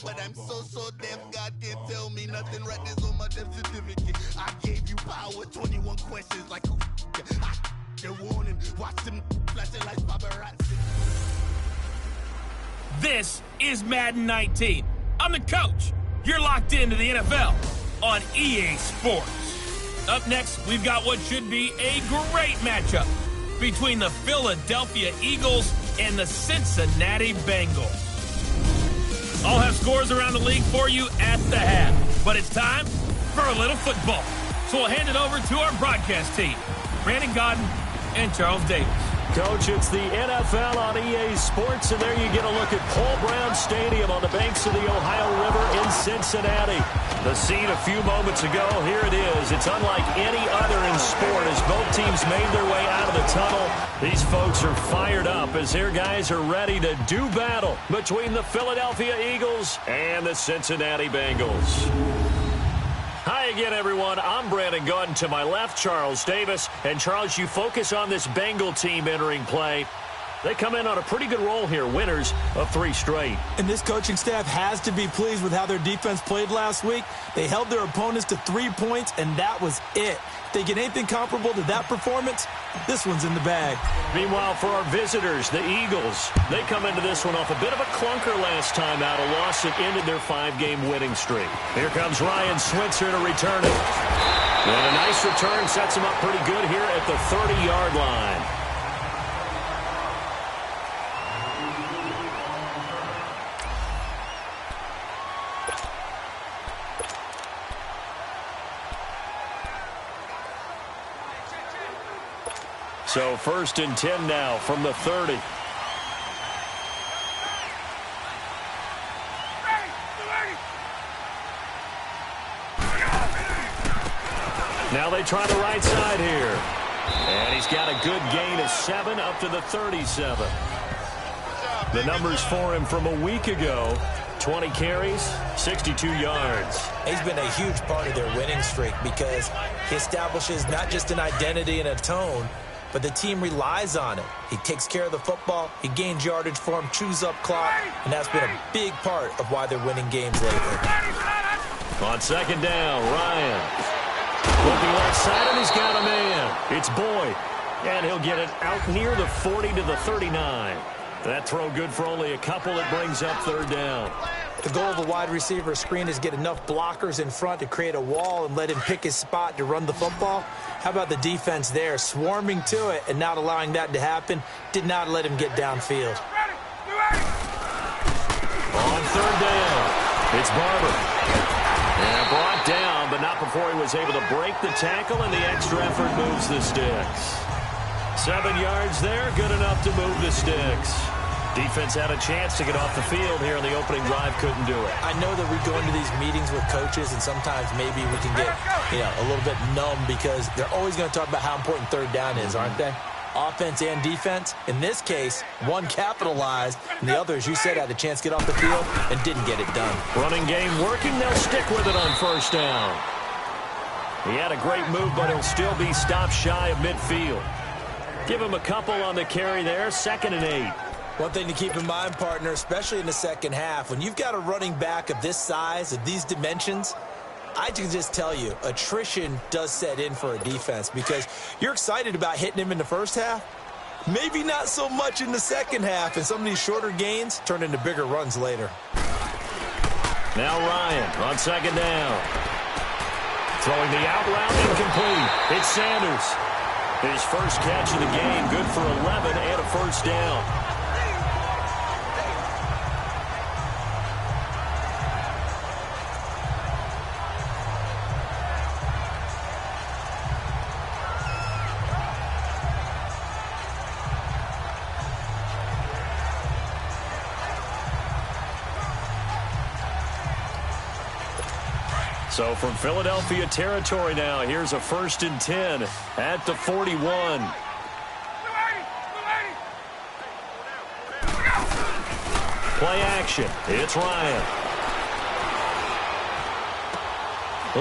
but I'm so deaf. God can't tell me nothing. Right there's on my death certificate. I gave you power, 21 questions like who your warning. Watch them flashing like paparazzi. This is Madden 19. I'm the coach. You're locked into the NFL on EA Sports. Up next, we've got what should be a great matchup between the Philadelphia Eagles and the Cincinnati Bengals. I'll have scores around the league for you at the half, but it's time for a little football. So we'll hand it over to our broadcast team, Brandon Godden and Charles Davis. Coach, it's the NFL on EA Sports, and there you get a look at Paul Brown Stadium on the banks of the Ohio River in Cincinnati. The scene a few moments ago, here it is. It's unlike any other in sport as both teams made their way out of the tunnel. These folks are fired up as their guys are ready to do battle between the Philadelphia Eagles and the Cincinnati Bengals. Hi again, everyone. I'm Brandon Godden. To my left, Charles Davis. And, Charles, you focus on this Bengal team entering play. They come in on a pretty good roll here, winners of 3 straight. And this coaching staff has to be pleased with how their defense played last week. They held their opponents to 3 points, and that was it. If they get anything comparable to that performance, this one's in the bag. Meanwhile, for our visitors, the Eagles, they come into this one off a bit of a clunker last time out, a loss that ended their 5-game winning streak. Here comes Ryan Switzer to return it. And a nice return sets him up pretty good here at the 30-yard line. So 1st and 10 now from the 30. Now they try the right side here. And he's got a good gain of 7 up to the 37. The numbers for him from a week ago: 20 carries, 62 yards. He's been a huge part of their winning streak because he establishes not just an identity and a tone, but the team relies on it. He takes care of the football, he gains yardage for him, chews up clock, and that's been a big part of why they're winning games lately. On 2nd down, Ryan looking left side, and he's got a man. It's Boyd, and he'll get it out near the 40 to the 39. That throw good for only a couple. It brings up 3rd down. The goal of a wide receiver screen is get enough blockers in front to create a wall and let him pick his spot to run the football. How about the defense there, swarming to it and not allowing that to happen? Did not let him get downfield. On 3rd down, it's Barber. And brought down, but not before he was able to break the tackle, and the extra effort moves the sticks. 7 yards there, good enough to move the sticks. Defense had a chance to get off the field here in the opening drive, couldn't do it. I know that we go into these meetings with coaches, and sometimes maybe we can get a little bit numb because they're always going to talk about how important 3rd down is, aren't they? Offense and defense. In this case, one capitalized, and the other, as you said, had a chance to get off the field and didn't get it done. Running game working. They'll stick with it on 1st down. He had a great move, but he'll still be stopped shy of midfield. Give him a couple on the carry there. 2nd and 8. One thing to keep in mind, partner, especially in the second half, when you've got a running back of this size, of these dimensions, I can just tell you, attrition does set in for a defense because you're excited about hitting him in the first half. Maybe not so much in the second half, and some of these shorter gains turn into bigger runs later. Now Ryan on 2nd down. Throwing the out route, incomplete. It's Sanders. His first catch of the game, good for 11 and a 1st down. So from Philadelphia territory now, here's a 1st and 10 at the 41. Play action. It's Ryan.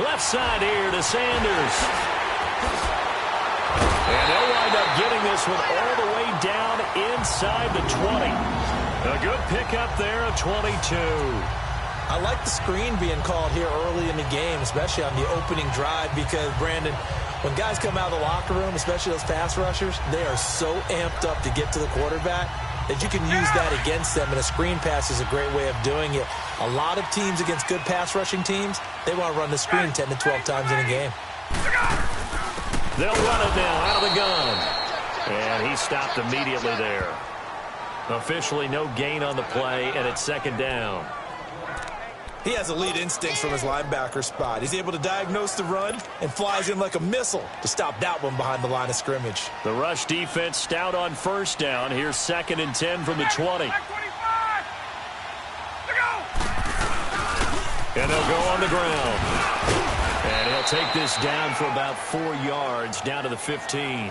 Left side here to Sanders. And they'll wind up getting this one all the way down inside the 20. A good pickup there, a 22. I like the screen being called here early in the game, especially on the opening drive, because, Brandon, when guys come out of the locker room, especially those pass rushers, they are so amped up to get to the quarterback that you can use that against them, and a screen pass is a great way of doing it. A lot of teams against good pass rushing teams, they want to run the screen 10 to 12 times in a game. They'll run it now out of the gun. And he stopped immediately there. Officially no gain on the play, and it's second down. He has elite instincts from his linebacker spot. He's able to diagnose the run and flies in like a missile to stop that one behind the line of scrimmage. The rush defense stout on first down. Here's 2nd and 10 from the 20. And they'll go on the ground. And he'll take this down for about 4 yards, down to the 15.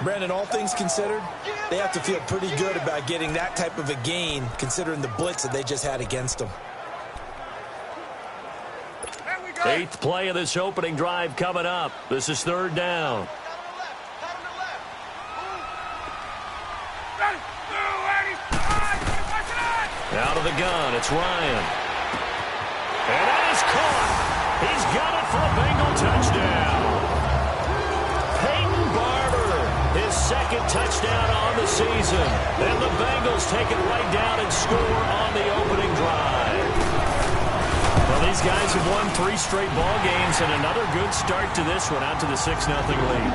Brandon, all things considered, they have to feel pretty good about getting that type of a gain, considering the blitz that they just had against them. 8th play of this opening drive coming up. This is 3rd down. Out of the gun, it's Ryan. And that is caught. He's got it for a Bengal touchdown. Peyton Barber, his 2nd touchdown on the season. And the Bengals take it right down and score on the opening drive. Well, these guys have won 3 straight ball games, and another good start to this one, out to the 6-0 lead.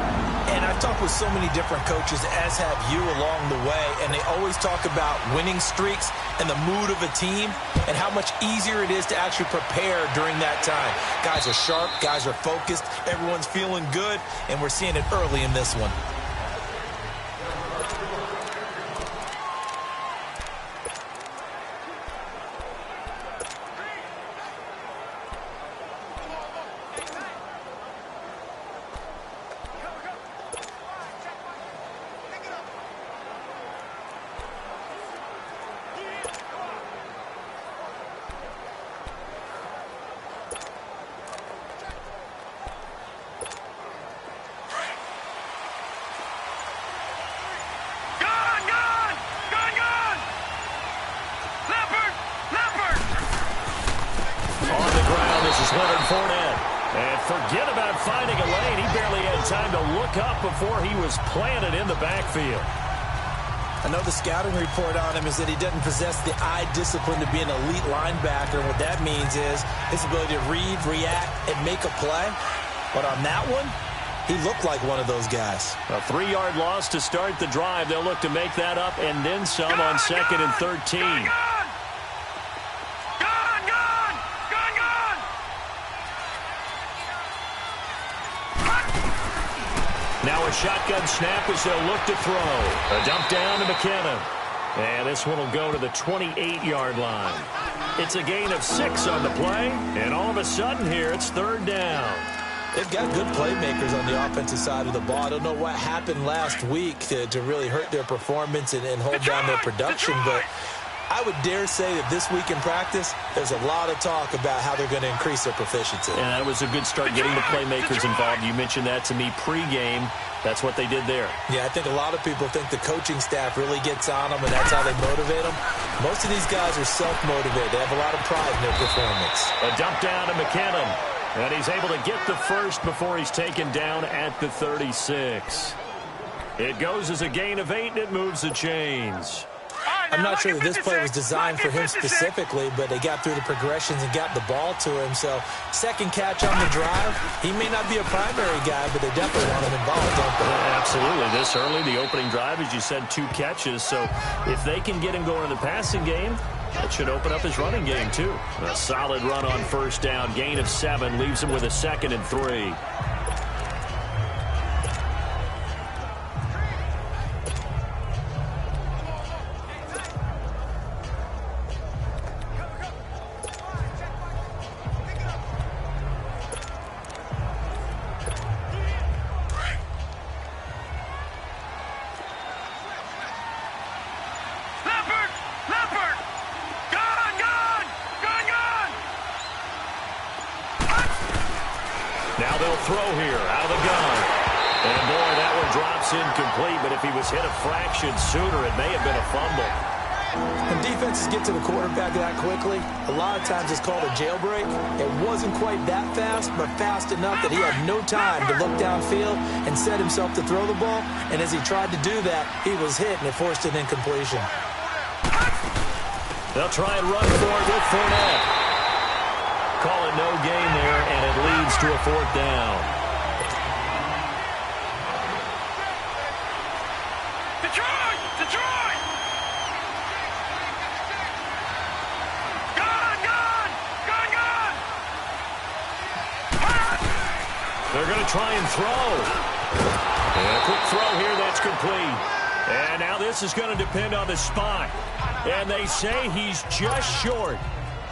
And I've talked with so many different coaches, as have you, along the way, and they always talk about winning streaks and the mood of a team and how much easier it is to actually prepare during that time. Guys are sharp, guys are focused, everyone's feeling good, and we're seeing it early in this one. Forget about finding a lane. He barely had time to look up before he was planted in the backfield. I know the scouting report on him is that he doesn't possess the eye discipline to be an elite linebacker. And what that means is his ability to read, react, and make a play. But on that one, he looked like one of those guys. A 3-yard loss to start the drive. They'll look to make that up and then some on 2nd and 13. Now a shotgun snap as they'll look to throw. A dump down to McKinnon. And this one will go to the 28-yard line. It's a gain of 6 on the play. And all of a sudden here, it's 3rd down. They've got good playmakers on the offensive side of the ball. I don't know what happened last week to really hurt their performance and hold down their production, but I would dare say that this week in practice, there's a lot of talk about how they're going to increase their proficiency. And that was a good start getting the playmakers involved. You mentioned that to me pregame. That's what they did there. Yeah, I think a lot of people think the coaching staff really gets on them, and that's how they motivate them. Most of these guys are self-motivated. They have a lot of pride in their performance. A dump down to McKinnon. And he's able to get the first before he's taken down at the 36. It goes as a gain of 8, and it moves the chains. I'm not sure that this play was designed for him specifically, but they got through the progressions and got the ball to him. So, second catch on the drive. He may not be a primary guy, but they definitely want him involved, don't they? Absolutely. This early, the opening drive, as you said, 2 catches. So, if they can get him going in the passing game, that should open up his running game, too. A solid run on first down. Gain of 7 leaves him with a 2nd and 3. Now they'll throw here out of the gun. And, boy, that one drops incomplete. But if he was hit a fraction sooner, it may have been a fumble. When defenses get to the quarterback that quickly, a lot of times it's called a jailbreak. It wasn't quite that fast, but fast enough that he had no time to look downfield and set himself to throw the ball. And as he tried to do that, he was hit, and it forced an incompletion. They'll try and run for it with Fournette. Call it no gain there, and it leads to a 4th down. Detroit! Detroit! Gone! Gone! Gone! Gone! They're going to try and throw. And a quick throw here that's complete. And now this is going to depend on the spot. And they say he's just short.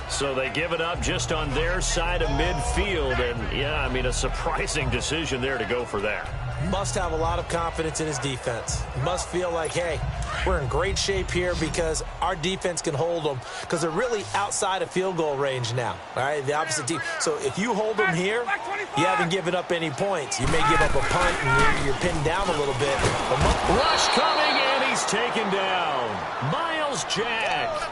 So they give it up just on their side of midfield. And, yeah, I mean, a surprising decision there to go for that. Must have a lot of confidence in his defense. Must feel like, hey, we're in great shape here because our defense can hold them because they're really outside of field goal range now, all right, the opposite team. So if you hold them here, you haven't given up any points. You may give up a punt and you're pinned down a little bit. Rush coming, and he's taken down. Miles Jack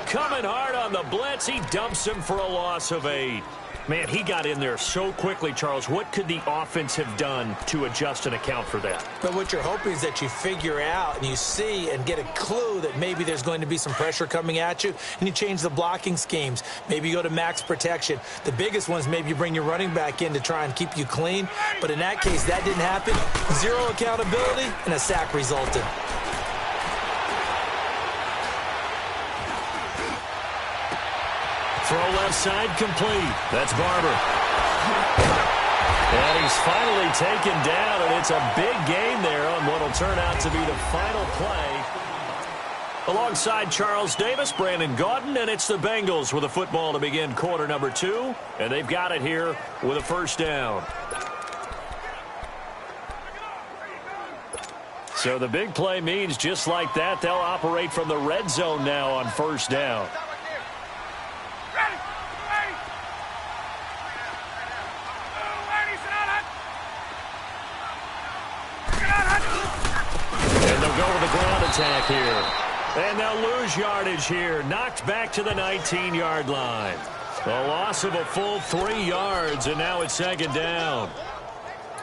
coming hard on the blitz. He dumps him for a loss of 8. Man, he got in there so quickly, Charles. What could the offense have done to adjust and account for that? But what you're hoping is that you figure out and you see and get a clue that maybe there's going to be some pressure coming at you, and you change the blocking schemes. Maybe you go to max protection. The biggest one is maybe you bring your running back in to try and keep you clean. But in that case, that didn't happen. 0 accountability, and a sack resulted. Throw left side complete. That's Barber. And he's finally taken down, and it's a big gain there on what will turn out to be the final play. Alongside Charles Davis, Brandon Gaudin, and it's the Bengals with a football to begin quarter number 2. And they've got it here with a 1st down. So the big play means just like that, they'll operate from the red zone now on 1st down. Attack here. And they'll lose yardage here. Knocked back to the 19-yard line. A loss of a full 3 yards, and now it's 2nd down.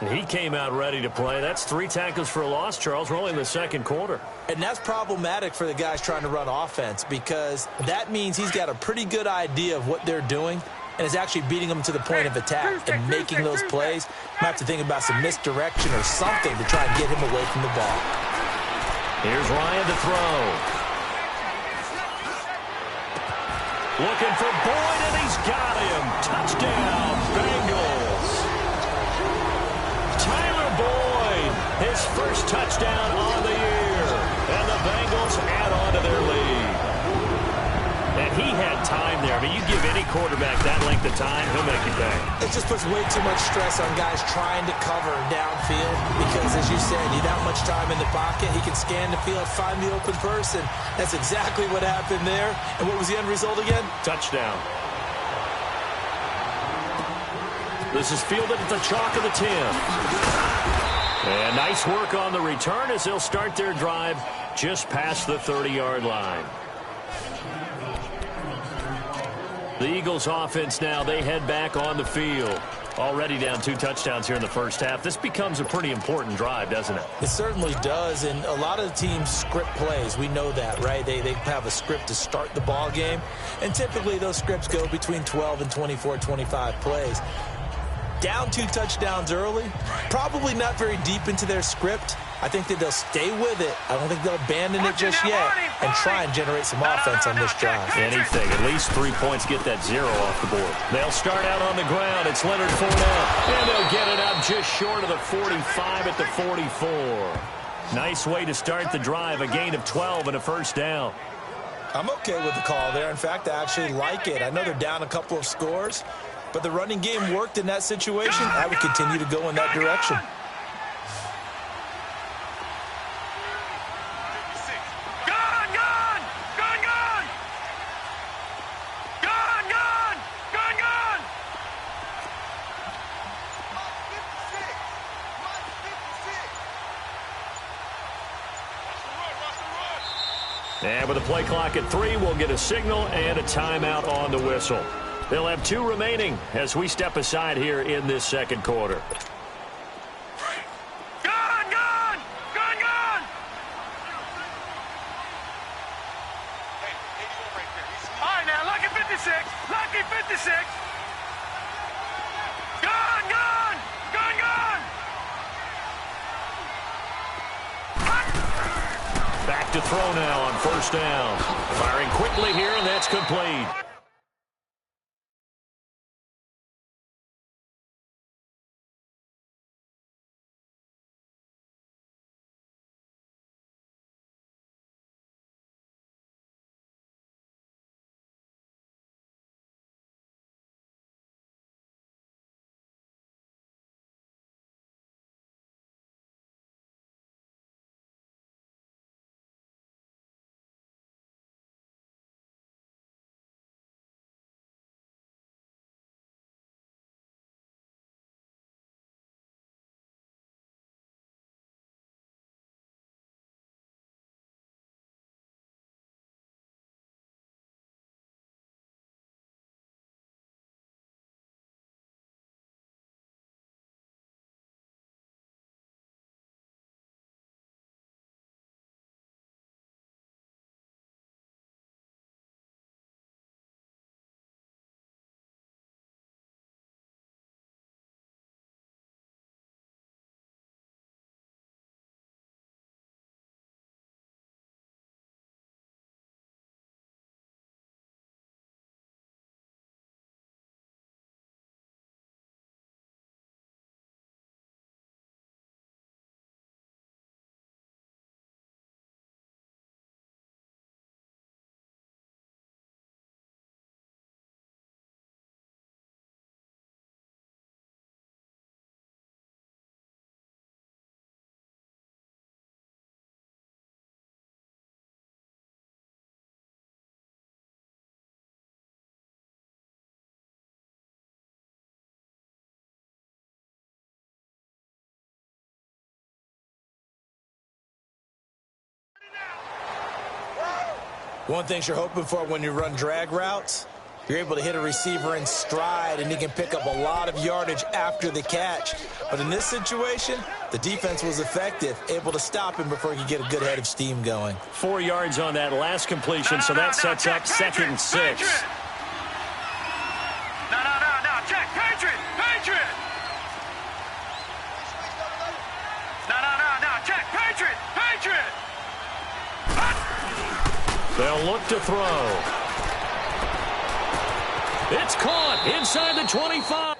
And he came out ready to play. That's 3 tackles for a loss, Charles. We're only in the 2nd quarter. And that's problematic for the guys trying to run offense because that means he's got a pretty good idea of what they're doing and is actually beating them to the point of attack and making those plays. Might have to think about some misdirection or something to try and get him away from the ball. Here's Ryan to throw. Looking for Boyd, and he's got him. Touchdown, Bengals. Tyler Boyd, his first touchdown on the year. And the Bengals add on to their lead. And he had time there. I mean, you give any quarterback that length of time, he'll make you pay. It just puts way too much stress on guys trying to cover downfield because, as you said, you that much time in the pocket, he can scan the field, find the open person. That's exactly what happened there. And what was the end result again? Touchdown. This is fielded at the chalk of the 10. And nice work on the return as they'll start their drive just past the 30-yard line. The Eagles offense now, they head back on the field. Already down 2 touchdowns here in the first half. This becomes a pretty important drive, doesn't it? It certainly does, and a lot of the teams script plays. We know that, right? They have a script to start the ball game, and typically those scripts go between 12 and 24, 25 plays. Down 2 touchdowns early, probably not very deep into their script. I think that they'll stay with it. I don't think they'll abandon it just yet and try and generate some offense on this drive. Anything. At least 3 points, get that 0 off the board. They'll start out on the ground. It's Leonard Fournette. And they'll get it up just short of the 45 at the 44. Nice way to start the drive. A gain of 12 and a 1st down. I'm okay with the call there. In fact, I actually like it. I know they're down a couple of scores, but the running game worked in that situation. I would continue to go in that direction. And with the play clock at 3, we'll get a signal and a timeout on the whistle. They'll have 2 remaining as we step aside here in this second quarter. Gun, gun! Gun, gun! All right, now, lucky 56. Lucky 56. Gun, gun! Gun, gun! Back to throw now on first down. Firing quickly here, and that's complete. One thing you're hoping for when you run drag routes, you're able to hit a receiver in stride, and he can pick up a lot of yardage after the catch. But in this situation, the defense was effective, able to stop him before he could get a good head of steam going. 4 yards on that last completion, so that sets up second and 6. No, check, Patriot, Patriot! No, check, Patriot, Patriot! They'll look to throw. It's caught inside the 25.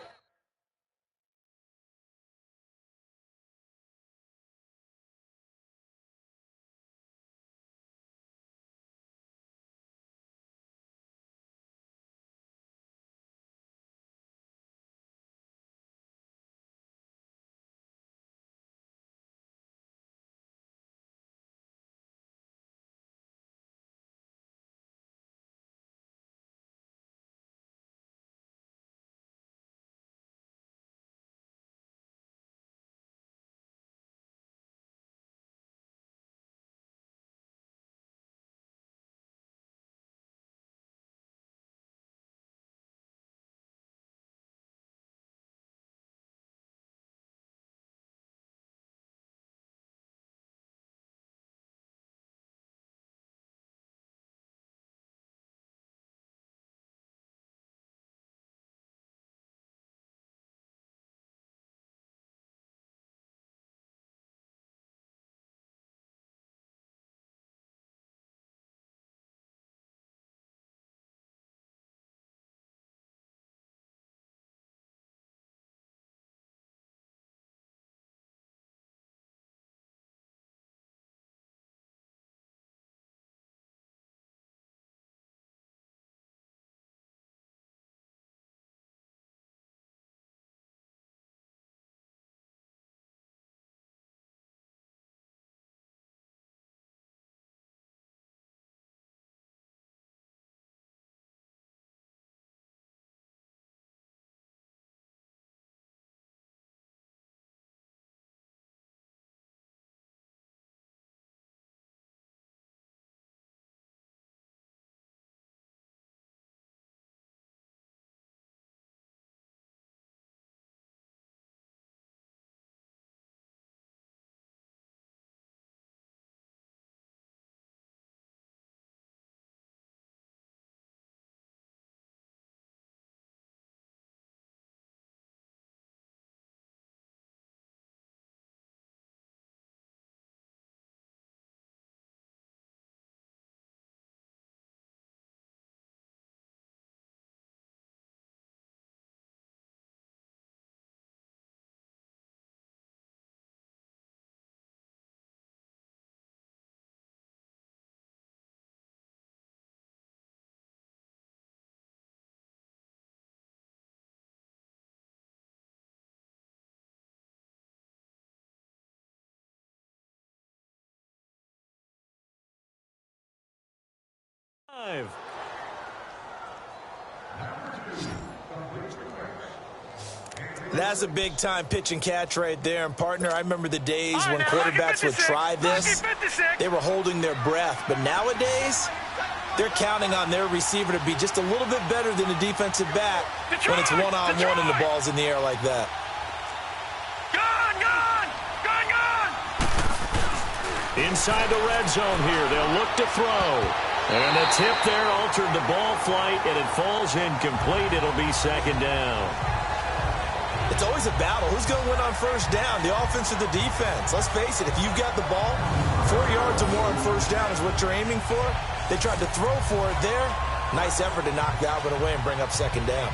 That's a big-time pitch and catch right there. And, partner, I remember the days when quarterbacks would try this. They were holding their breath. But nowadays, they're counting on their receiver to be just a little bit better than the defensive back when it's one-on-one and the ball's in the air like that. Inside the red zone here, they'll look to throw. And the tip there altered the ball flight, and it falls incomplete. It'll be second down. It's always a battle. Who's going to win on first down, the offense or the defense? Let's face it, if you've got the ball, 4 yards or more on first down is what you're aiming for. They tried to throw for it there. Nice effort to knock that one away and bring up second down.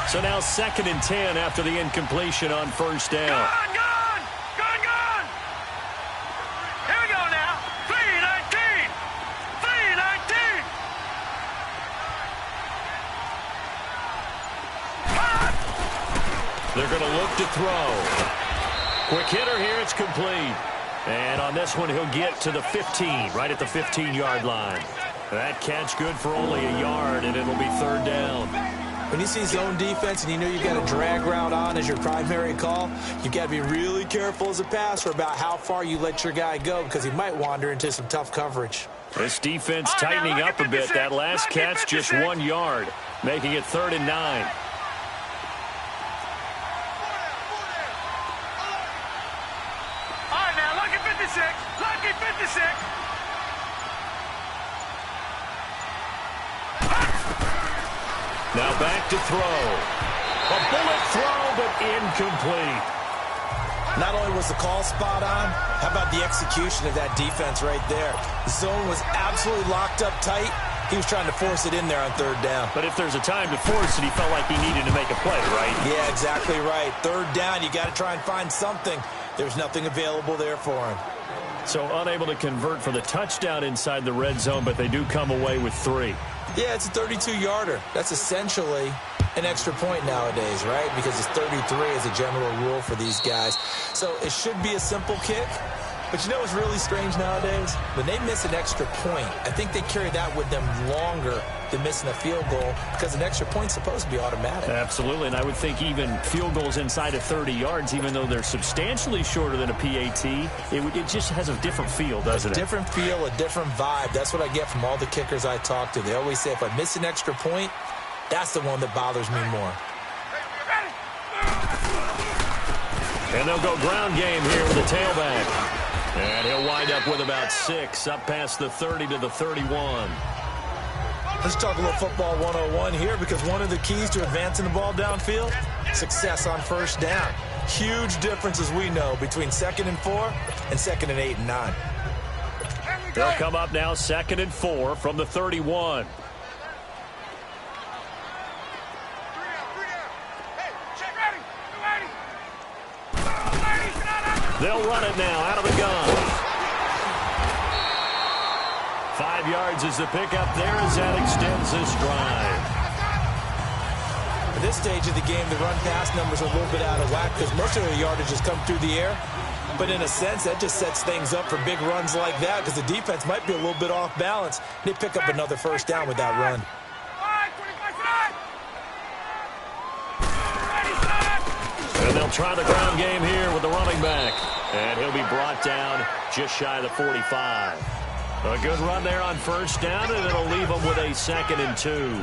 So now 2nd and 10 after the incompletion on first down. They're going to look to throw. Quick hitter here, it's complete. And on this one, he'll get to the 15, right at the 15-yard line. That catch good for only a yard, and it'll be third down. When you see zone defense and you know you've got a drag route on as your primary call, you've got to be really careful as a passer about how far you let your guy go because he might wander into some tough coverage. This defense tightening up a bit. That last catch just 1 yard, making it 3rd and 9. Lucky 56. Now back to throw. A bullet throw, but incomplete. Not only was the call spot on, how about the execution of that defense right there? The zone was absolutely locked up tight. He was trying to force it in there on third down. But if there's a time to force it, he felt like he needed to make a play, right? Yeah, exactly right. Third down, you got to try and find something. There's nothing available there for him. So unable to convert for the touchdown inside the red zone, but they do come away with 3. Yeah, it's a 32-yarder. That's essentially an extra point nowadays, right? Because it's 33 as a general rule for these guys. So it should be a simple kick. But you know what's really strange nowadays? When they miss an extra point, I think they carry that with them longer than missing a field goal because an extra point's supposed to be automatic. Absolutely, and I would think even field goals inside of 30 yards, even though they're substantially shorter than a PAT, it just has a different feel, doesn't it? A different feel, a different vibe. That's what I get from all the kickers I talk to. They always say if I miss an extra point, that's the one that bothers me more. And they'll go ground game here with the tailback. And he'll wind up with about 6, up past the 30 to the 31. Let's talk a little football 101 here because one of the keys to advancing the ball downfield, success on first down. Huge difference, as we know, between 2nd and 4 and 2nd and 8 and 9. They'll come up now 2nd and 4 from the 31. They'll run it now out of the gun. 5 yards is the pickup there as that extends this drive. At this stage of the game, the run-pass numbers are a little bit out of whack because most of their yardage has come through the air. But in a sense, that just sets things up for big runs like that because the defense might be a little bit off balance. They pick up another first down with that run. And they'll try the ground game here with the running back. And he'll be brought down just shy of the 45. A good run there on first down, and it'll leave them with a 2nd and 2.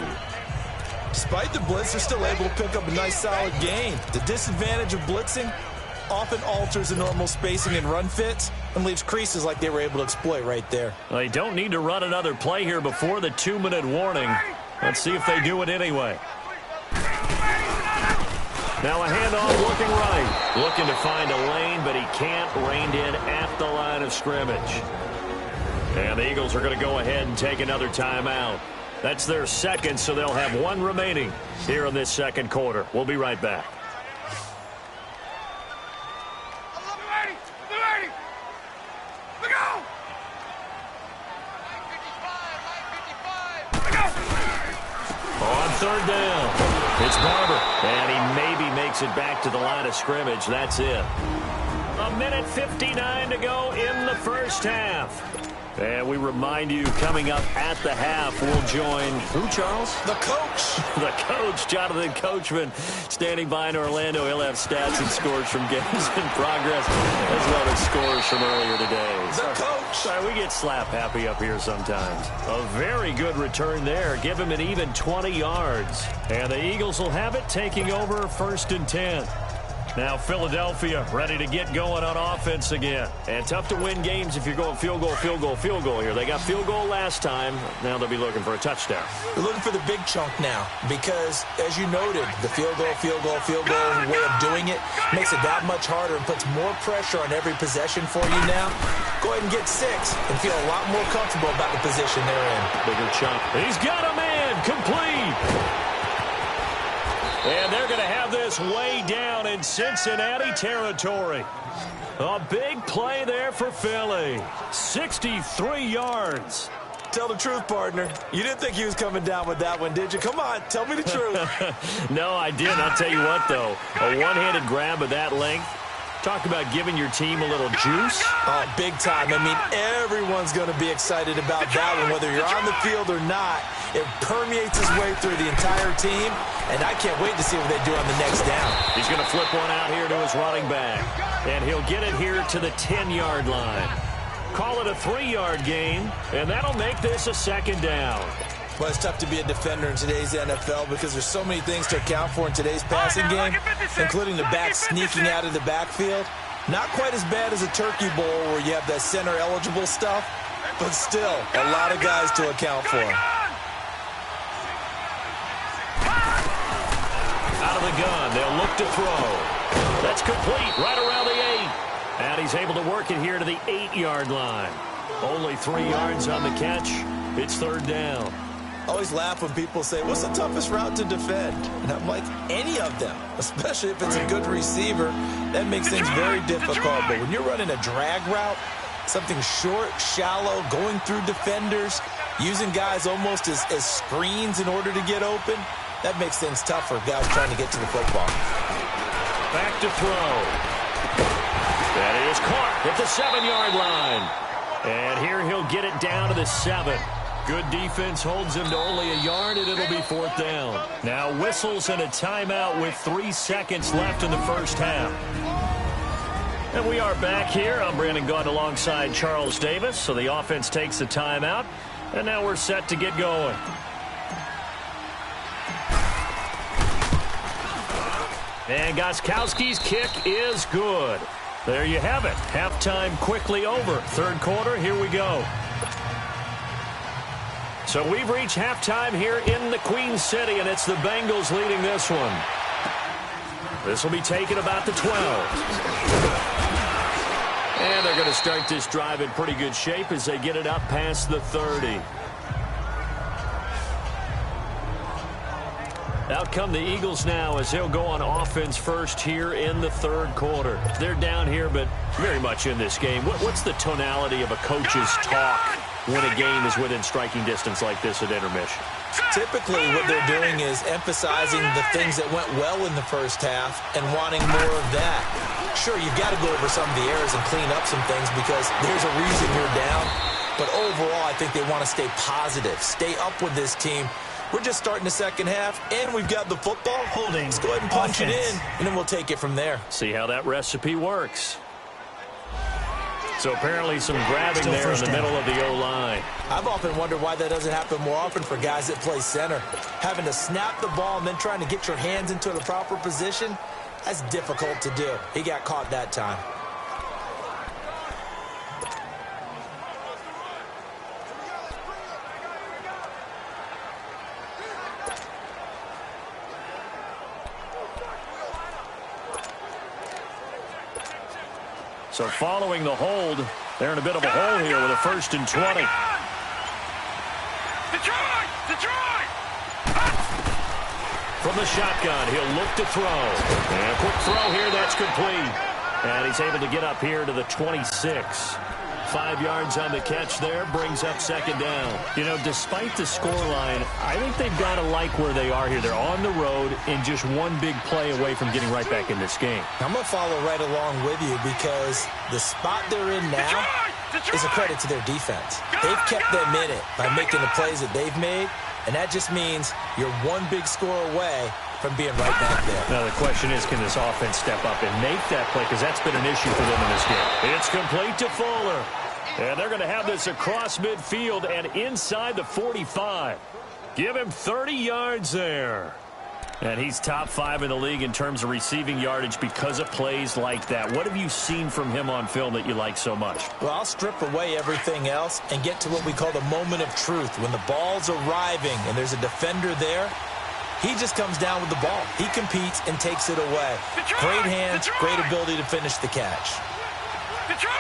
Despite the blitz, they're still able to pick up a nice, solid gain. The disadvantage of blitzing often alters the normal spacing and run fits and leaves creases like they were able to exploit right there. Well, they don't need to run another play here before the 2-minute warning. Let's see if they do it anyway. Now a handoff looking right. Looking to find a lane, but he can't. Reined in at the line of scrimmage. And the Eagles are going to go ahead and take another timeout. That's their 2nd, so they'll have 1 remaining here in this 2nd quarter. We'll be right back. On 3rd down. It's Barber, and he maybe makes it back to the line of scrimmage. That's it. 1:59 to go in the first half. And we remind you, coming up at the half, we'll join who, Charles? The coach. The coach, Jonathan Coachman, standing by in Orlando. He'll have stats and scores from games in progress, as well as scores from earlier today. The coach. Sorry, we get slap happy up here sometimes. A very good return there. Give him an even 20 yards. And the Eagles will have it, taking over 1st and 10. Now Philadelphia ready to get going on offense again. And tough to win games if you're going field goal here. They got field goal last time. Now they'll be looking for a touchdown. They're looking for the big chunk now because, as you noted, the field goal way of doing it makes it that much harder and puts more pressure on every possession for you now. Go ahead and get 6 and feel a lot more comfortable about the position they're in. Bigger chunk. He's got a man. Complete. And they're going to have this way down in Cincinnati territory. A big play there for Philly. 63 yards. Tell the truth, partner. You didn't think he was coming down with that one, did you? Come on, tell me the truth. No, I didn't. I'll tell you what, though. A one-handed grab of that length. Talk about giving your team a little juice. Oh, big time. I mean, everyone's going to be excited about that one, whether you're on the field or not. It permeates its way through the entire team, and I can't wait to see what they do on the next down. He's going to flip one out here to his running back, and he'll get it here to the 10-yard line. Call it a 3-yard gain, and that'll make this a 2nd down. Well, it's tough to be a defender in today's NFL because there's so many things to account for in today's passing game, including the back sneaking out of the backfield. Not quite as bad as a turkey bowl where you have that center-eligible stuff, but still a lot of guys to account for. Out of the gun, they'll look to throw. That's complete, right around the 8. And he's able to work it here to the 8-yard line. Only 3 yards on the catch. It's 3rd down. I always laugh when people say, what's the toughest route to defend? And I'm like, any of them, especially if it's a good receiver. That makes things very difficult. But when you're running a drag route, something short, shallow, going through defenders, using guys almost as screens in order to get open, that makes things tough for guys trying to get to the football. Back to throw. That is caught at the 7-yard line. And here he'll get it down to the 7. Good defense holds him to only a yard, and it'll be 4th down. Now whistles and a timeout with 3 seconds left in the first half. And we are back here. I'm Brandon Gaunt alongside Charles Davis. So the offense takes a timeout, and now we're set to get going. And Gostkowski's kick is good. There you have it. Halftime quickly over. 3rd quarter, here we go. So we've reached halftime here in the Queen City, and it's the Bengals leading this one. This will be taken about the 12. And they're going to start this drive in pretty good shape as they get it up past the 30. Out come the Eagles now as they'll go on offense first here in the 3rd quarter. They're down here, but very much in this game. What's the tonality of a coach's talk when a game is within striking distance like this at intermission? Typically, what they're doing is emphasizing the things that went well in the first half and wanting more of that. Sure, you've got to go over some of the errors and clean up some things because there's a reason you're down. But overall, I think they want to stay positive, stay up with this team. We're just starting the second half, and we've got the football. Holding. Let's go ahead and punch it in, and then we'll take it from there. See how that recipe works. So apparently some grabbing there in the middle of the O-line. I've often wondered why that doesn't happen more often for guys that play center. Having to snap the ball and then trying to get your hands into the proper position, that's difficult to do. He got caught that time. So following the hold, they're in a bit of a hole here with a 1st and 20. Detroit! From the shotgun, he'll look to throw. And a quick throw here, that's complete. And he's able to get up here to the 26. 5 yards on the catch there, brings up 2nd down. You know, despite the scoreline, I think they've got to like where they are here. They're on the road and just one big play away from getting right back in this game. I'm going to follow right along with you because the spot they're in now, is a credit to their defense. They've kept them in it by making the plays that they've made, and that just means you're one big score away from being right back there. Now, the question is, can this offense step up and make that play? Because that's been an issue for them in this game. It's complete to Fuller. And they're going to have this across midfield and inside the 45. Give him 30 yards there. And he's top 5 in the league in terms of receiving yardage because of plays like that. What have you seen from him on film that you like so much? Well, I'll strip away everything else and get to what we call the moment of truth. When the ball's arriving and there's a defender there, he just comes down with the ball. He competes and takes it away. Great hands, great ability to finish the catch. Detroit!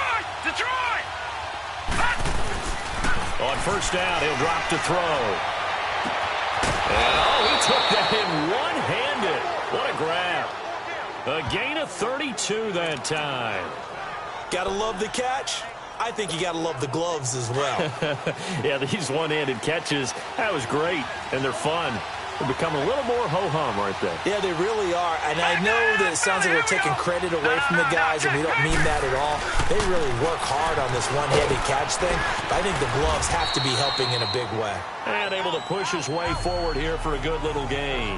On first down, he'll drop to throw. And, oh, he took that in one-handed. What a grab. A gain of 32 that time. Gotta love the catch. I think you gotta love the gloves as well. Yeah, these one-handed catches, that was great, and they're fun. They're becoming a little more ho-hum, aren't they? Yeah, they really are. And I know that it sounds like we're taking credit away from the guys, and we don't mean that at all. They really work hard on this one-handed catch thing. But I think the gloves have to be helping in a big way. And able to push his way forward here for a good little gain.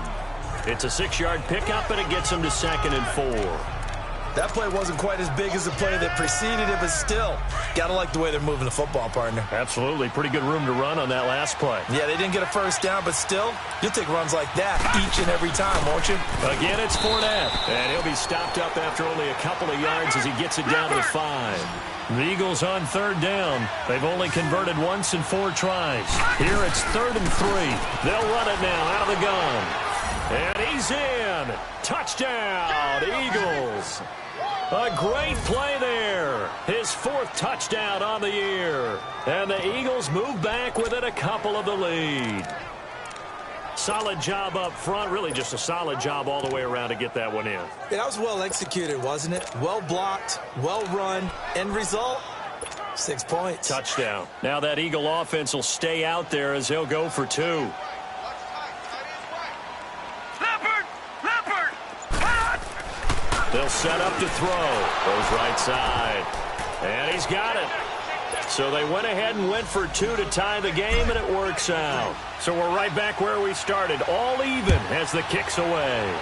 It's a 6-yard pickup, and it gets him to 2nd and 4. That play wasn't quite as big as the play that preceded it, but still, gotta like the way they're moving the football, partner. Absolutely. Pretty good room to run on that last play. Yeah, they didn't get a first down, but still, you'll take runs like that each and every time, won't you? Again, it's Fournette, and he'll be stopped up after only a couple of yards as he gets it down to the 5. The Eagles on 3rd down. They've only converted once in 4 tries. Here it's 3rd and 3. They'll run it now out of the gun. And he's in. Touchdown, Eagles. A great play there. His 4th touchdown on the year. And the Eagles move back within a couple of the lead. Solid job up front. Really just a solid job all the way around to get that one in. That was well executed, wasn't it? Well blocked, well run. End result, 6 points. Touchdown. Now that Eagle offense will stay out there as he'll go for 2. They'll set up to throw. Goes right side. And he's got it. So they went ahead and went for 2 to tie the game, and it works out. So we're right back where we started. All even as the kick's away.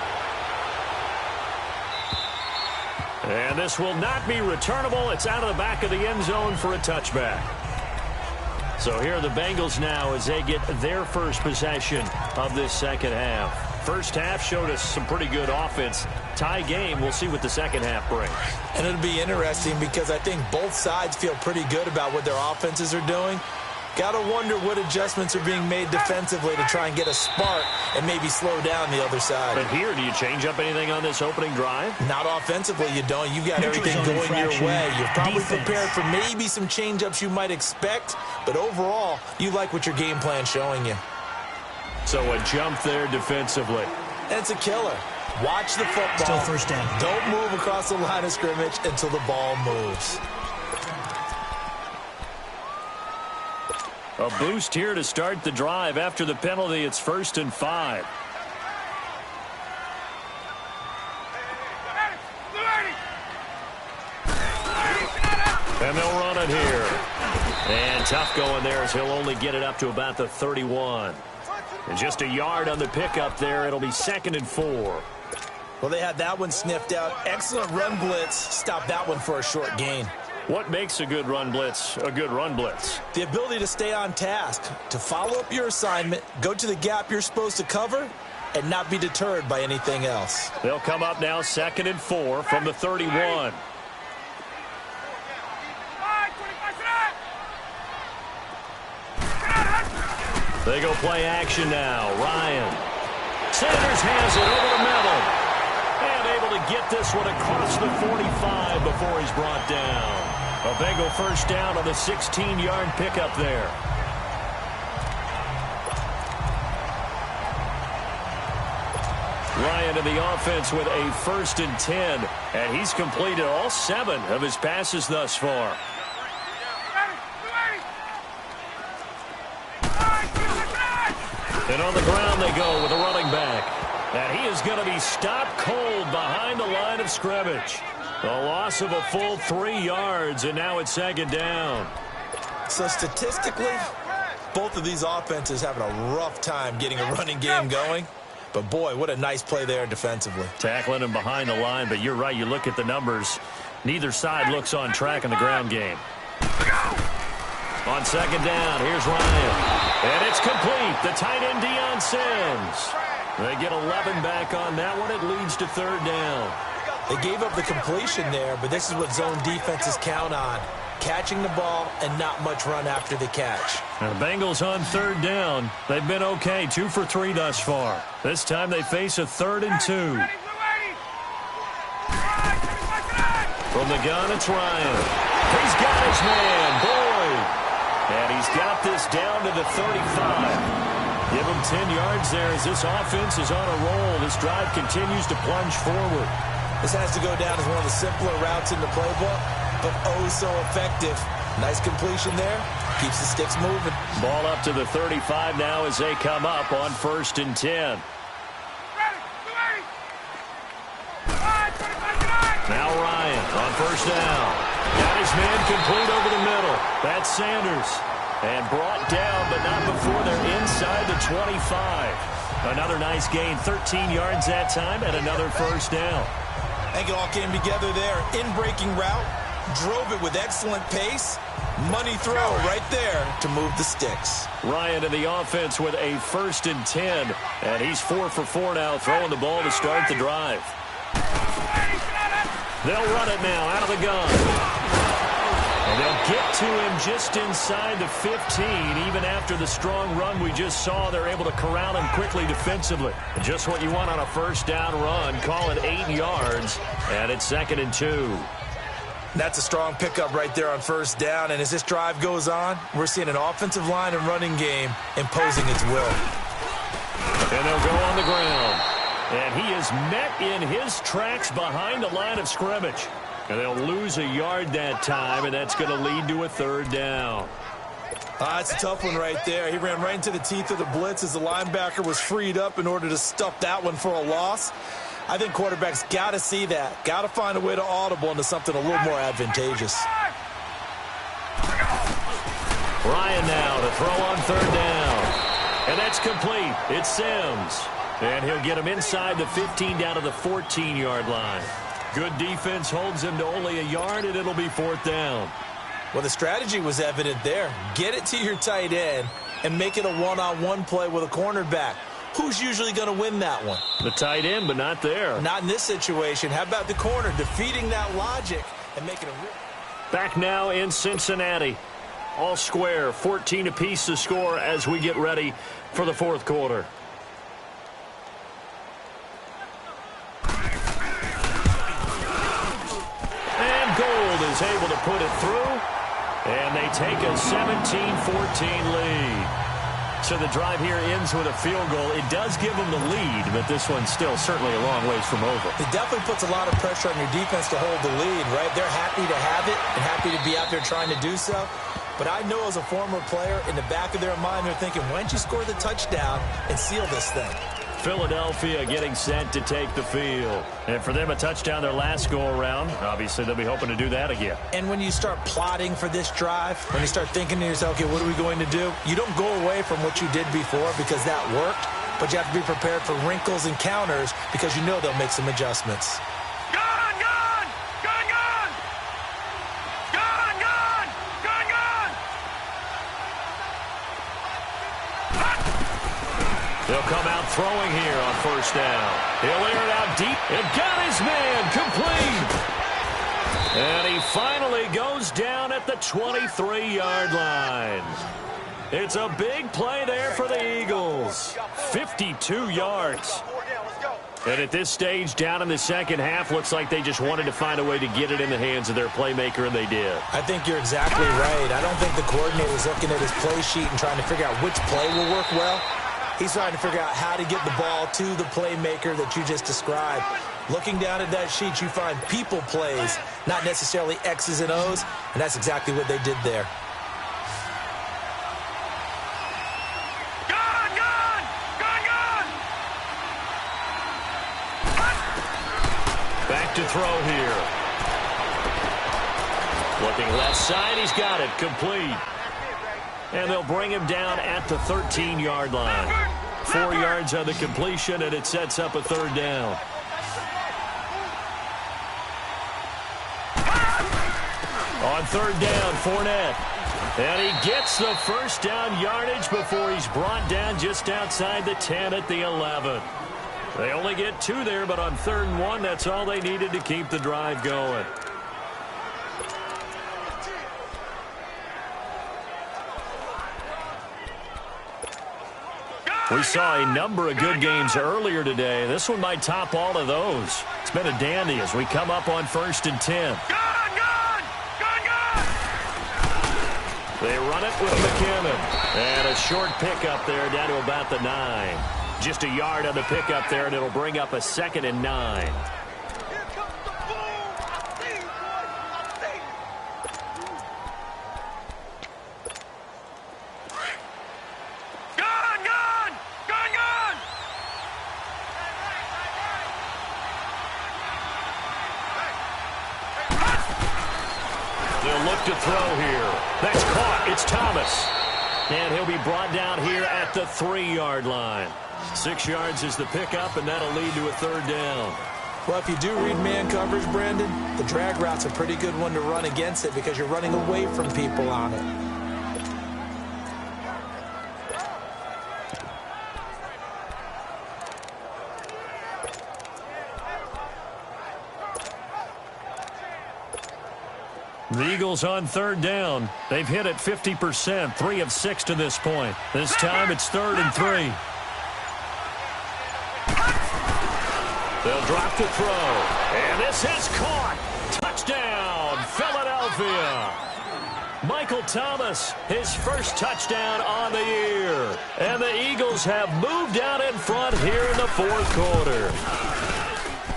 And this will not be returnable. It's out of the back of the end zone for a touchback. So here are the Bengals now as they get their first possession of this second half. First half showed us some pretty good offense. Tie game, we'll see what the second half brings. And it'll be interesting because I think both sides feel pretty good about what their offenses are doing. Got to wonder what adjustments are being made defensively to try and get a spark and maybe slow down the other side. But here, do you change up anything on this opening drive? Not offensively, you don't. You got everything going your way. You're probably prepared for maybe some change-ups you might expect, but overall, you like what your game plan's showing you. So a jump there defensively. And it's a killer. Watch the football. Still first down. Don't move across the line of scrimmage until the ball moves. A boost here to start the drive. After the penalty, it's 1st and 5. And they'll run it here. And tough going there as he'll only get it up to about the 31. And just a yard on the pickup there. It'll be 2nd and 4. Well, they had that one sniffed out. Excellent run blitz. Stop that one for a short gain. What makes a good run blitz a good run blitz? The ability to stay on task, to follow up your assignment, go to the gap you're supposed to cover, and not be deterred by anything else. They'll come up now 2nd and 4 from the 31. They go play action now. Ryan. Sanders has it over the middle. And able to get this one across the 45 before he's brought down. A Bengal first down on the 16-yard pickup there. Ryan in the offense with a 1st and 10. And he's completed all 7 of his passes thus far. And on the ground they go with a running back. And he is going to be stopped cold behind the line of scrimmage. A loss of a full 3 yards, and now it's second down. So statistically, both of these offenses having a rough time getting a running game going. But, boy, what a nice play there defensively. Tackling him behind the line, but you're right. You look at the numbers. Neither side looks on track in the ground game. On second down, here's Ryan. And it's complete. The tight end, Deion Sims. They get 11 back on that one. It leads to third down. They gave up the completion there, but this is what zone defenses count on. Catching the ball and not much run after the catch. Now the Bengals on third down. They've been okay, 2 for 3 thus far. This time they face a 3rd and 2. From the gun, it's Ryan. He's got his man, Boyd. And he's got this down to the 35. Give him 10 yards there as this offense is on a roll. This drive continues to plunge forward. This has to go down as one of the simpler routes in the playbook, but oh so effective. Nice completion there. Keeps the sticks moving. Ball up to the 35 now as they come up on 1st and 10. Now Ryan on 1st down. Got his man complete over the middle. That's Sanders. And brought down, but not before they're inside the 25. Another nice gain, 13 yards that time, and another 1st down. I think it all came together there. In-breaking route, drove it with excellent pace. Money throw right there to move the sticks. Ryan in the offense with a 1st and 10. And he's 4 for 4 now, throwing the ball to start the drive. They'll run it now out of the gun. And they'll get to him just inside the 15. Even after the strong run we just saw, they're able to corral him quickly defensively. Just what you want on a 1st down run. Call it 8 yards, and it's 2nd and 2. That's a strong pickup right there on 1st down. And as this drive goes on, we're seeing an offensive line and running game imposing its will. And they'll go on the ground. And he is met in his tracks behind the line of scrimmage. And they'll lose a yard that time, and that's going to lead to a 3rd down. That's a tough one right there. He ran right into the teeth of the blitz as the linebacker was freed up in order to stuff that one for a loss. I think quarterbacks got to see that. Got to find a way to audible into something a little more advantageous. Ryan now to throw on 3rd down. And that's complete. It's Sims. And he'll get him inside the 15 down to the 14-yard line. Good defense holds him to only a yard, and it'll be 4th down. Well, the strategy was evident there. Get it to your tight end and make it a one-on-one play with a cornerback. Who's usually going to win that one? The tight end, but not there. Not in this situation. How about the corner defeating that logic and making a real... Back now in Cincinnati. All square, 14 apiece to score as we get ready for the 4th quarter. Is able to put it through, and they take a 17-14 lead. So the drive here ends with a field goal. It does give them the lead, but this one's still certainly a long ways from over. It definitely puts a lot of pressure on your defense to hold the lead, right? They're happy to have it and happy to be out there trying to do so. But I know as a former player, in the back of their mind, they're thinking, why don't you score the touchdown and seal this thing? Philadelphia getting set to take the field. And for them, a touchdown their last go-around. Obviously, they'll be hoping to do that again. And when you start plotting for this drive, when you start thinking to yourself, okay, what are we going to do? You don't go away from what you did before because that worked, but you have to be prepared for wrinkles and counters because you know they'll make some adjustments. They'll come out throwing here on 1st down. He'll air it out deep and got his man complete. And he finally goes down at the 23-yard line. It's a big play there for the Eagles. 52 yards. And at this stage, down in the second half, looks like they just wanted to find a way to get it in the hands of their playmaker, and they did. I think you're exactly right. I don't think the coordinator's looking at his play sheet and trying to figure out which play will work well. He's trying to figure out how to get the ball to the playmaker that you just described. Looking down at that sheet, you find people plays, not necessarily X's and O's, and that's exactly what they did there. Back to throw here. Looking left side, he's got it, complete. And they'll bring him down at the 13-yard line. 4 yards on the completion, and it sets up a third down. On third down, Fournette. And he gets the first down yardage before he's brought down just outside the 10 at the 11. They only get 2 there, but on 3rd and 1, that's all they needed to keep the drive going. We saw a number of good games earlier today. This one might top all of those. It's been a dandy as we come up on 1st and 10. They run it with McKinnon. And a short pickup there down to about the 9. Just a yard on the pickup there, and it'll bring up a 2nd and 9. They'll look to throw here. That's caught. It's Thomas. And he'll be brought down here at the 3-yard line. 6 yards is the pickup, and that'll lead to a third down. Well, if you do read man coverage, Brandon, the drag route's a pretty good one to run against it because you're running away from people on it. The Eagles on third down. They've hit it 50%, 3 of 6 to this point. This time it's 3rd and 3. They'll drop to throw. And this is caught. Touchdown, Philadelphia. Michael Thomas, his first touchdown on the year. And the Eagles have moved out in front here in the 4th quarter.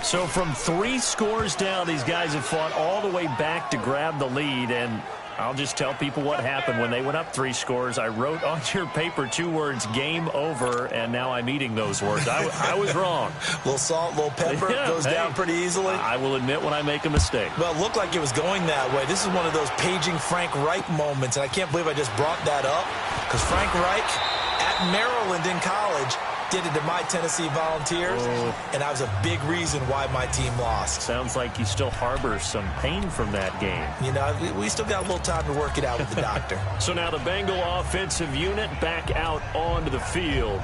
So from 3 scores down, these guys have fought all the way back to grab the lead. And I'll just tell people what happened when they went up 3 scores. I wrote on your paper 2 words, game over, and now I'm eating those words. I was wrong. A little salt, a little pepper, goes down pretty easily. I will admit when I make a mistake. Well, it looked like it was going that way. This is one of those paging Frank Reich moments, and I can't believe I just brought that up because Frank Reich at Maryland in college did it to my Tennessee Volunteers, and that was a big reason why my team lost. Sounds like you still harbor some pain from that game. You know, we still got a little time to work it out with the doctor. So now the Bengal offensive unit back out onto the field.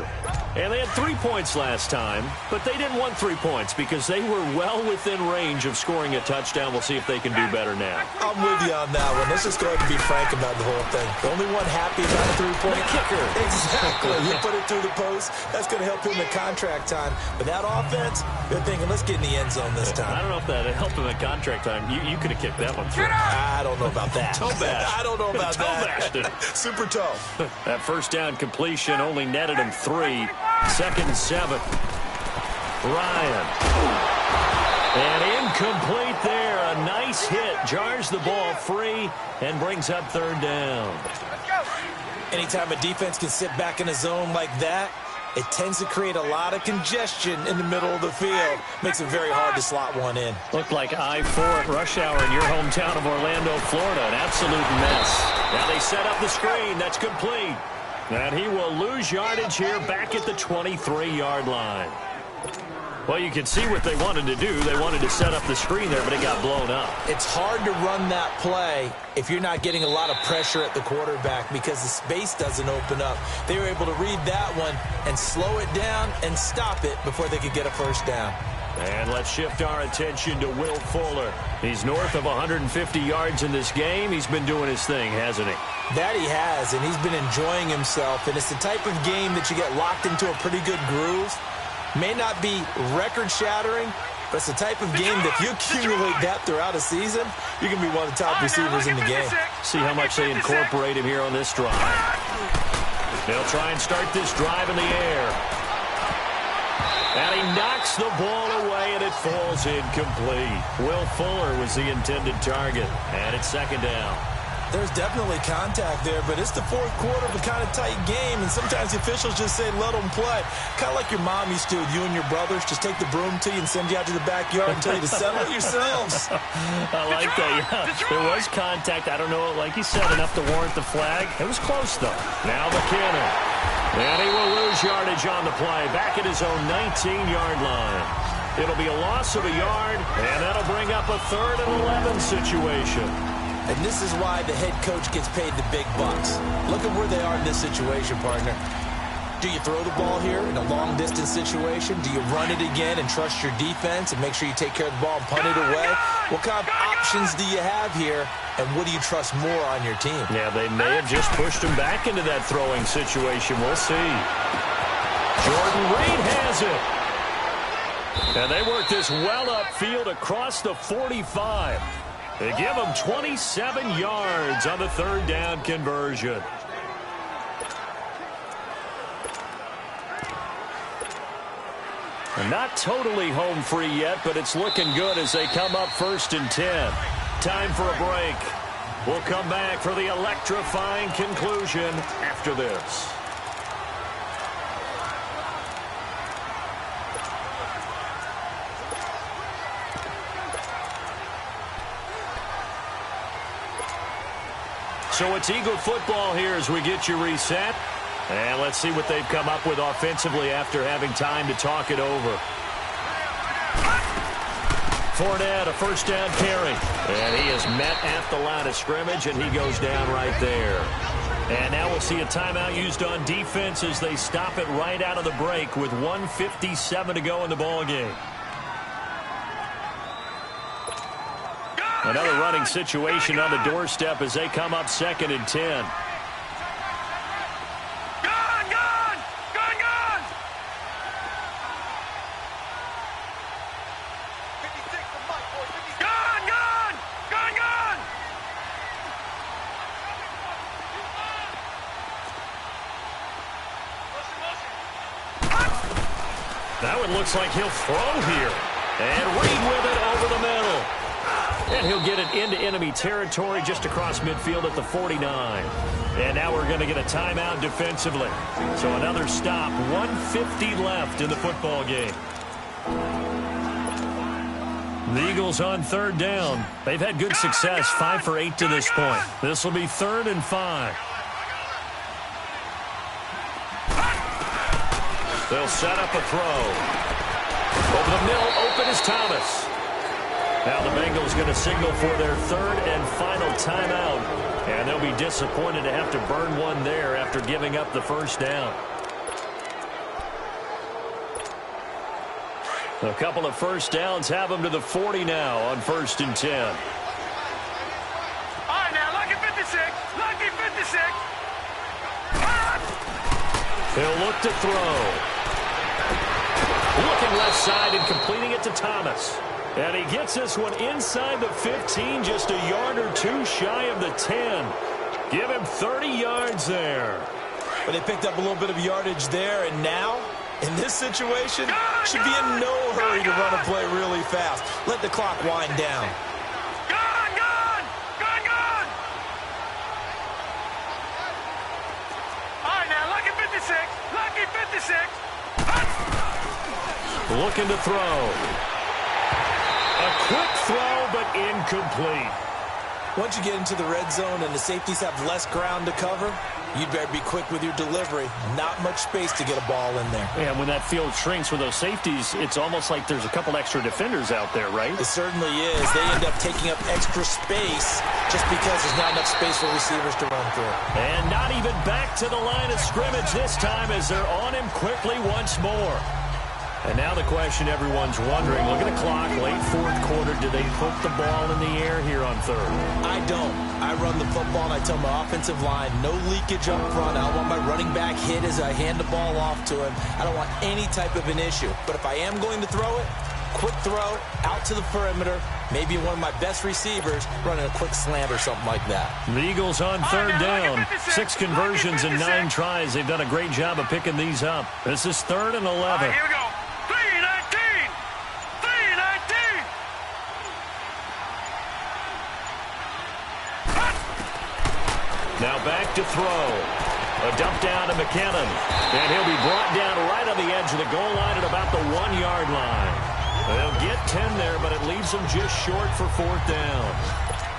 And they had 3 points last time, but they didn't want 3 points because they were well within range of scoring a touchdown. We'll see if they can do better now. I'm with you on that one. Let's just go ahead and be frank about the whole thing. The only one happy about a 3-point kicker. Exactly. You put it through the post. That's going to help him in contract time. But that offense, they're thinking, let's get in the end zone this time. I don't know if that helped him in contract time. You could have kicked that one through. I don't know about that. Toe bash. I don't know about that. Super tough. That first down completion only netted him 3. 2nd and 7. Ryan. And incomplete there. A nice hit. Jars the ball free and brings up 3rd down. Anytime a defense can sit back in a zone like that, it tends to create a lot of congestion in the middle of the field. Makes it very hard to slot one in. Looked like I-4 at rush hour in your hometown of Orlando, Florida. An absolute mess. Now they set up the screen. That's complete. And he will lose yardage here back at the 23-yard line. Well, you can see what they wanted to do. They wanted to set up the screen there, but it got blown up. It's hard to run that play if you're not getting a lot of pressure at the quarterback because the space doesn't open up. They were able to read that one and slow it down and stop it before they could get a first down. And let's shift our attention to Will Fuller. He's north of 150 yards in this game. He's been doing his thing, hasn't he? That he has, and he's been enjoying himself. And it's the type of game that you get locked into a pretty good groove. May not be record-shattering, but it's the type of game that if you accumulate that throughout a season, you can be one of the top receivers in the game. See how much they incorporate him here on this drive. They'll try and start this drive in the air. And he knocks the ball away, and it falls incomplete. Will Fuller was the intended target, and it's 2nd down. There's definitely contact there, but it's the fourth quarter of a kind of tight game, and sometimes the officials just say, let them play. Kind of like your mom used to with you and your brothers. Just take the broom to you and send you out to the backyard and tell you to settle it yourselves. I like that, yeah. There was contact. I don't know, like you said, enough to warrant the flag. It was close, though. Now McKinnon. And he will lose yardage on the play. Back at his own 19-yard line. It'll be a loss of a yard, and that'll bring up a 3rd and 11 situation. And this is why the head coach gets paid the big bucks. Look at where they are in this situation, partner. Do you throw the ball here in a long-distance situation? Do you run it again and trust your defense and make sure you take care of the ball and punt it away? What kind of options do you have here, and what do you trust more on your team? Yeah, they may have just pushed him back into that throwing situation. We'll see. Jordan Reed has it. And they work this well upfield across the 45. They give him 27 yards on the 3rd down conversion. And not totally home free yet, but it's looking good as they come up 1st and 10. Time for a break. We'll come back for the electrifying conclusion after this. So it's Eagle football here as we get you reset. And let's see what they've come up with offensively after having time to talk it over. Fournette, a 1st down carry. And he is met at the line of scrimmage, and he goes down right there. And now we'll see a timeout used on defense as they stop it right out of the break with 1:57 to go in the ballgame. Another running situation on the doorstep as they come up 2nd and 10. That one looks like he'll throw here. And Reed with it over the middle. And he'll get it into enemy territory just across midfield at the 49. And now we're going to get a timeout defensively. So another stop. 1:50 left in the football game. The Eagles on 3rd down. They've had good success, 5 for 8 to this point. This will be 3rd and 5. They'll set up a throw. Over the middle, open is Thomas. Now the Bengals going to signal for their 3rd and final timeout. And they'll be disappointed to have to burn one there after giving up the 1st down. A couple of 1st downs have them to the 40 now on 1st and 10. All right, now, lucky 56. Lucky 56. They'll look to throw. Looking left side and completing it to Thomas. And he gets this one inside the 15, just a yard or 2 shy of the 10. Give him 30 yards there. But they picked up a little bit of yardage there, and now, in this situation, should be in no hurry to run a play really fast. Let the clock wind down. All right, now, lucky 56. Lucky 56. Looking to throw. A quick throw, but incomplete. Once you get into the red zone and the safeties have less ground to cover, you'd better be quick with your delivery. Not much space to get a ball in there. Yeah, when that field shrinks with those safeties, it's almost like there's a couple extra defenders out there, right? It certainly is. They end up taking up extra space just because there's not enough space for receivers to run through. And not even back to the line of scrimmage this time as they're on him quickly once more. And now the question everyone's wondering, look at the clock, late 4th quarter, do they put the ball in the air here on 3rd? I don't. I run the football and I tell my offensive line, no leakage up front. I don't want my running back hit as I hand the ball off to him. I don't want any type of an issue. But if I am going to throw it, quick throw, out to the perimeter, maybe one of my best receivers running a quick slant or something like that. The Eagles on 3rd down. 6 conversions and 9 tries. They've done a great job of picking these up. This is 3rd and 11. All right, here we go. 3-19. 3-19. Now back to throw. A dump down to McKinnon. And he'll be brought down right on the edge of the goal line at about the 1-yard line. They'll get 10 there, but it leaves them just short for 4th down.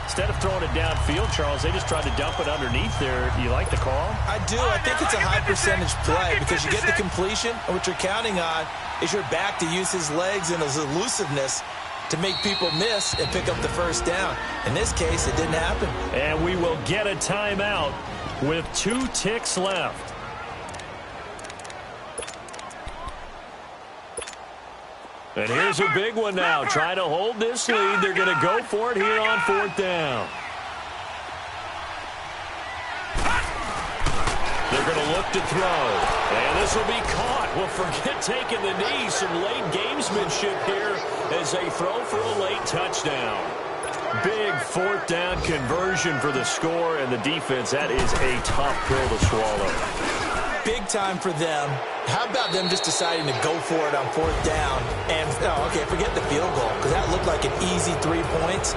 Instead of throwing it downfield, Charles, they just tried to dump it underneath there. Do you like the call? I do. I think it's a high percentage play because you get the completion, and what you're counting on is your back to use his legs and his elusiveness to make people miss and pick up the 1st down. In this case, it didn't happen. And we will get a timeout with 2 ticks left. And here's a big one now. Trying to hold this lead. They're going to go for it here on 4th down. They're going to look to throw. And this will be caught. Well, forget taking the knee. Some late gamesmanship here as they throw for a late touchdown. Big 4th down conversion for the score, and the defense, that is a tough pill to swallow. Big time for them. How about them just deciding to go for it on 4th down? And, okay, forget the field goal, because that looked like an easy 3 points.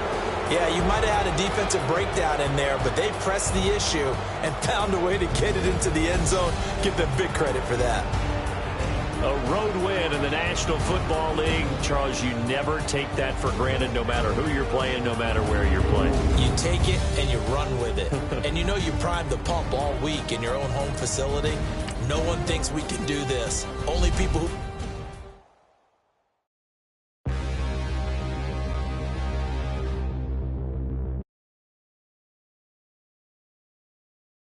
Yeah, you might have had a defensive breakdown in there, but they pressed the issue and found a way to get it into the end zone. Give them big credit for that. A road win in the National Football League. Charles, you never take that for granted, no matter who you're playing, no matter where you're playing. You take it and you run with it. And you know you primed the pump all week in your own home facility. No one thinks we can do this. Only people who